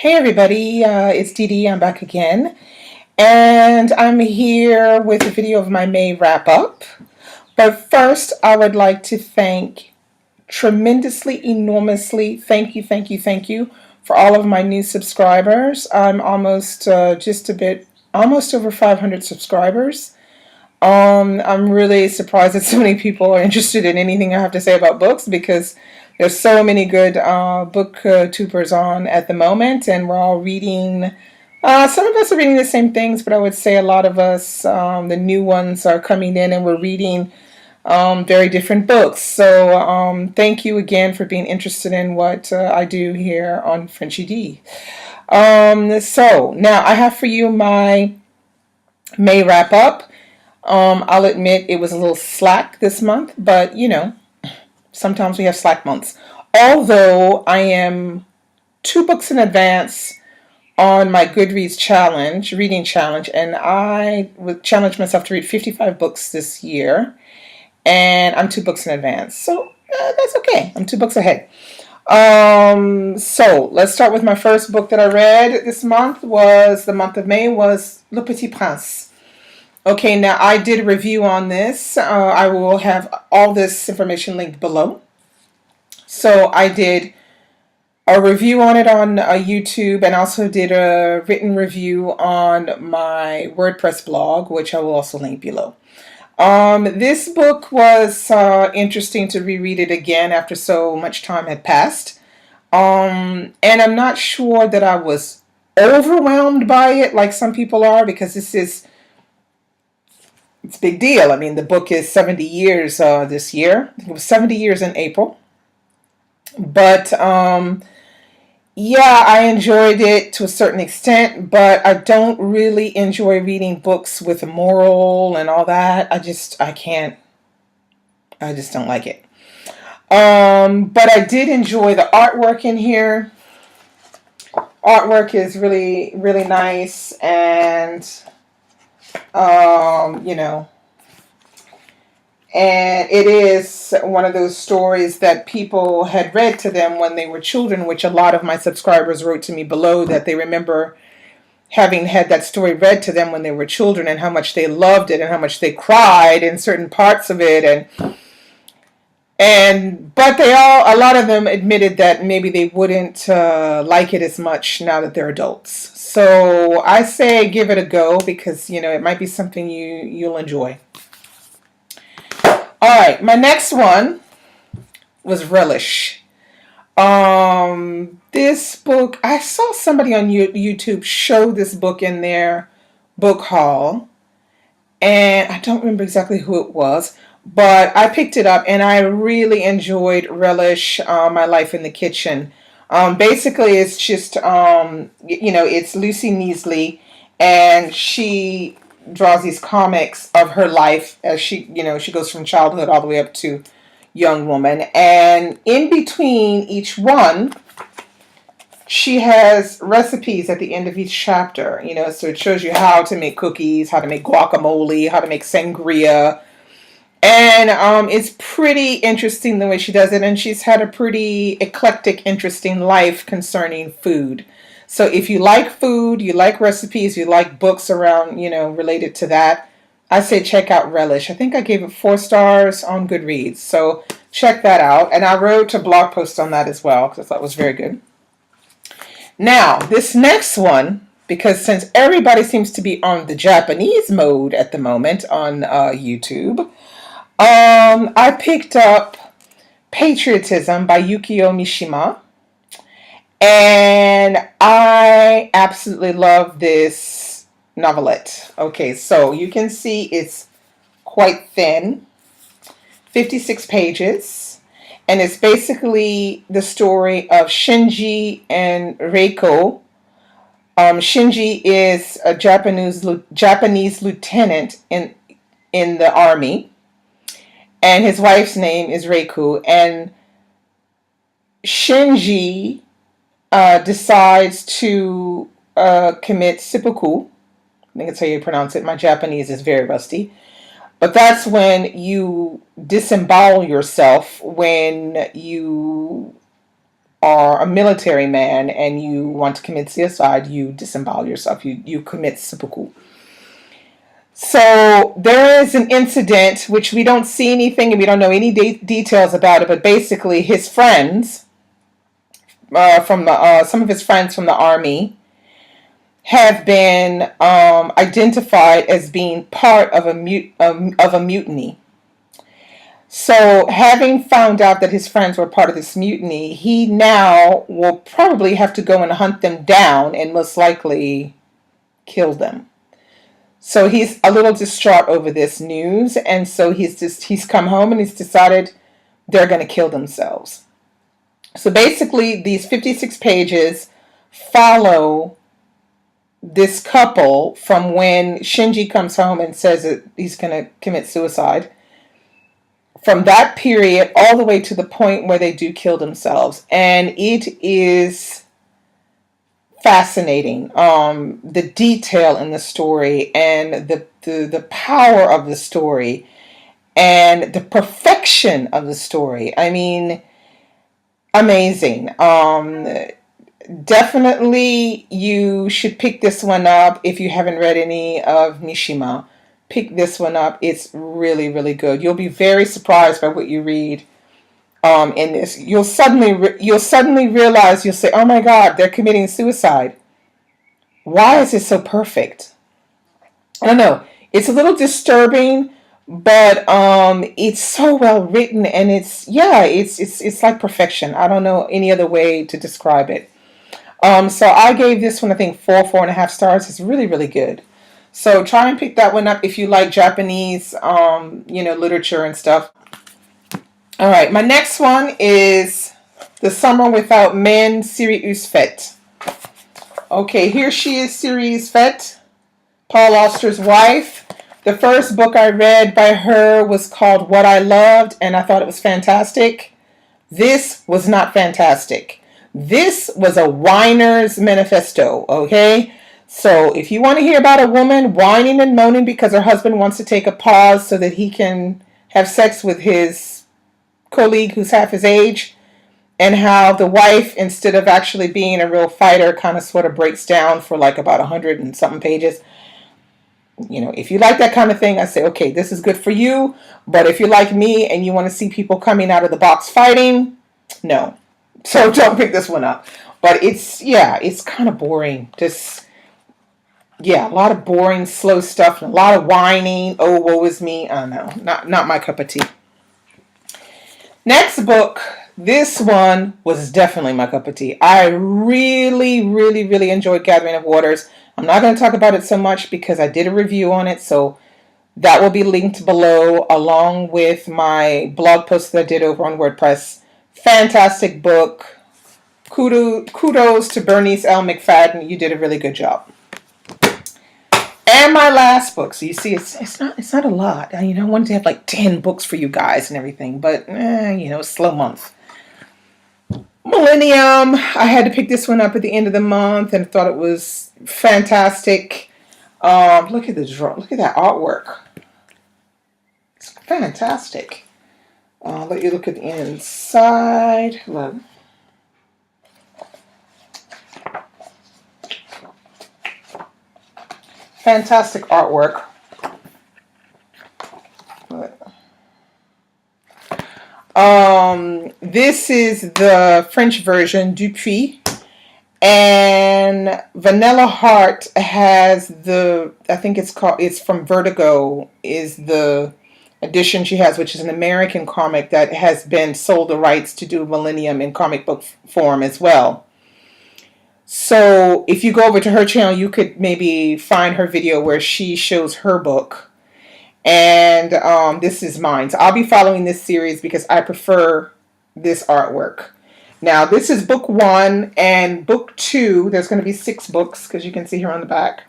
Hey everybody, it's Didi. I'm back again, and I'm here with a video of my May wrap up. But first, I would like to thank tremendously, enormously, thank you for all of my new subscribers. I'm almost almost over 500 subscribers. I'm really surprised that so many people are interested in anything I have to say about books because there's so many good booktubers on at the moment, and we're all reading. Some of us are reading the same things, but I would say a lot of us, the new ones, are coming in, and we're reading very different books. So thank you again for being interested in what I do here on Frenchy D. So now I have for you my May wrap up. I'll admit it was a little slack this month, but sometimes we have slack months. Although I am 2 books in advance on my Goodreads reading challenge, and I would challenge myself to read 55 books this year, and I'm 2 books in advance. So that's okay. I'm 2 books ahead. So let's start with my first book that I read this month. The month of May was Le Petit Prince. Okay, now I did a review on this. I will have all this information linked below. So I did a review on it on YouTube, and also did a written review on my WordPress blog, which I will also link below. This book was interesting to reread it again after so much time had passed. And I'm not sure that I was overwhelmed by it like some people are, because it's a big deal. I mean, the book is 70 years this year. It was 70 years in April. But yeah, I enjoyed it to a certain extent, but I don't really enjoy reading books with a moral and all that. I just don't like it. But I did enjoy the artwork in here. Artwork is really, really nice, and and it is one of those stories that people had read to them when they were children, which a lot of my subscribers wrote to me below that they remember having had that story read to them when they were children, and how much they loved it and how much they cried in certain parts of it. But a lot of them admitted that maybe they wouldn't like it as much now that they're adults. So I say give it a go, because it might be something you'll enjoy. All right, my next one was Relish. This book, I saw somebody on YouTube show this book in their book haul, and I don't remember exactly who it was, but I picked it up and I really enjoyed Relish, My Life in the Kitchen. Basically, it's just, it's Lucy Neasley, and she draws these comics of her life as she goes from childhood all the way up to young woman. And in between each one, she has recipes at the end of each chapter, so it shows you how to make cookies, how to make guacamole, how to make sangria. And it's pretty interesting the way she does it, and she's had a pretty eclectic, interesting life concerning food. So if you like food, you like recipes, you like books around, related to that, I say check out Relish. I think I gave it 4 stars on Goodreads, so check that out. And I wrote a blog post on that as well, because I thought it was very good. Now, this next one, because since everybody seems to be on the Japanese mode at the moment on YouTube, I picked up Patriotism by Yukio Mishima, and I absolutely love this novelette. Okay, so you can see it's quite thin, 56 pages, and it's basically the story of Shinji and Reiko. Shinji is a Japanese lieutenant in the army, and his wife's name is Reiko. And Shinji decides to commit seppuku. I think that's how you pronounce it. My Japanese is very rusty. But that's when you disembowel yourself, when you are a military man and you want to commit suicide, you disembowel yourself. You commit seppuku. So there is an incident which we don't see anything and we don't know any details about it, but basically his friends, some of his friends from the army, have been identified as being part of a mutiny. So, having found out that his friends were part of this mutiny, he now will probably have to go and hunt them down and most likely kill them. So he's a little distraught over this news, and so he's come home and he's decided they're going to kill themselves. So basically, these 56 pages follow this couple from when Shinji comes home and says that he's going to commit suicide, from that period all the way to the point where they do kill themselves. And it is fascinating. The detail in the story and the power of the story and the perfection of the story. I mean, amazing. Definitely you should pick this one up if you haven't read any of Mishima. Pick this one up. It's really, really good. You'll be very surprised by what you read in this. You'll suddenly realize, you'll say, oh my God, they're committing suicide. Why is it so perfect? I don't know. It's a little disturbing, but it's so well written, and it's like perfection. I don't know any other way to describe it. So I gave this one, I think, 4.5 stars. It's really, really good. So try and pick that one up if you like Japanese, literature and stuff. All right, my next one is The Summer Without Men, Sirius Fete. Okay, here she is, Sirius Fete, Paul Auster's wife. The first book I read by her was called What I Loved, and I thought it was fantastic. This was not fantastic. This was a whiner's manifesto, okay? So if you want to hear about a woman whining and moaning because her husband wants to take a pause so that he can have sex with his colleague who's half his age, and how the wife, instead of actually being a real fighter, kind of sort of breaks down for like about 100 and something pages. If you like that kind of thing, I say, okay, this is good for you. But if you're like me and you want to see people coming out of the box fighting, no. So don't pick this one up. But it's kind of boring. A lot of boring, slow stuff, and a lot of whining. Oh, woe is me. I don't know. Not my cup of tea. Next book. This one was definitely my cup of tea. I really, really, really enjoyed Gathering of Waters. I'm not going to talk about it so much because I did a review on it, so that will be linked below along with my blog post that I did over on WordPress. Fantastic book. Kudos to Bernice L. McFadden. You did a really good job. And my last book. So you see, it's not a lot. I wanted to have like 10 books for you guys and everything, but slow month. Millennium. I had to pick this one up at the end of the month and thought it was fantastic. Look at that artwork. It's fantastic. Let you look at the inside. Look. Fantastic artwork. This is the French version, Dupuis, and Vanilla Heart has it's from Vertigo, is the edition she has, which is an American comic that has been sold the rights to do Millennium in comic book form as well. So if you go over to her channel, you could maybe find her video where she shows her book. And this is mine. So I'll be following this series because I prefer this artwork. Now, this is book 1 and book 2. There's going to be 6 books because you can see here on the back.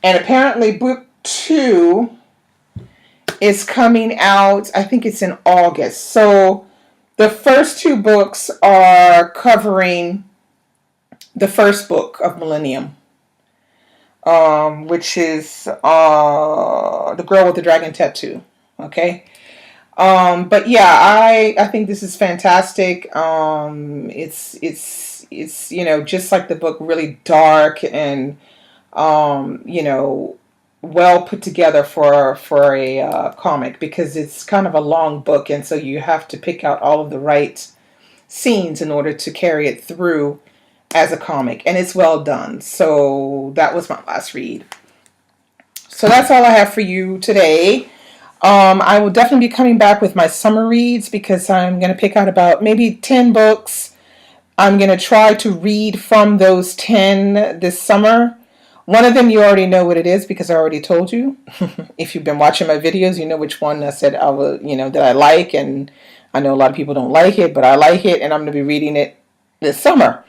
And apparently book 2 is coming out, I think it's in August. So the first 2 books are covering the first book of Millennium, which is The Girl with the Dragon Tattoo. Okay. But yeah, I think this is fantastic. It's just like the book, really dark and you know well put together for a comic, because it's kind of a long book, and so you have to pick out all of the right scenes in order to carry it through as a comic, and it's well done. So that was my last read. So that's all I have for you today. I will definitely be coming back with my summer reads, because I'm going to pick out about maybe 10 books. I'm going to try to read from those 10 this summer. One of them you already know what it is, because I already told you. If you've been watching my videos, you know which one I said I will, that I like, and I know a lot of people don't like it, but I like it, and I'm going to be reading it this summer.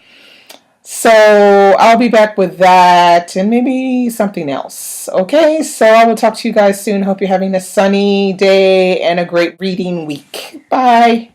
So I'll be back with that and maybe something else. Okay, so I will talk to you guys soon. Hope you're having a sunny day and a great reading week. Bye.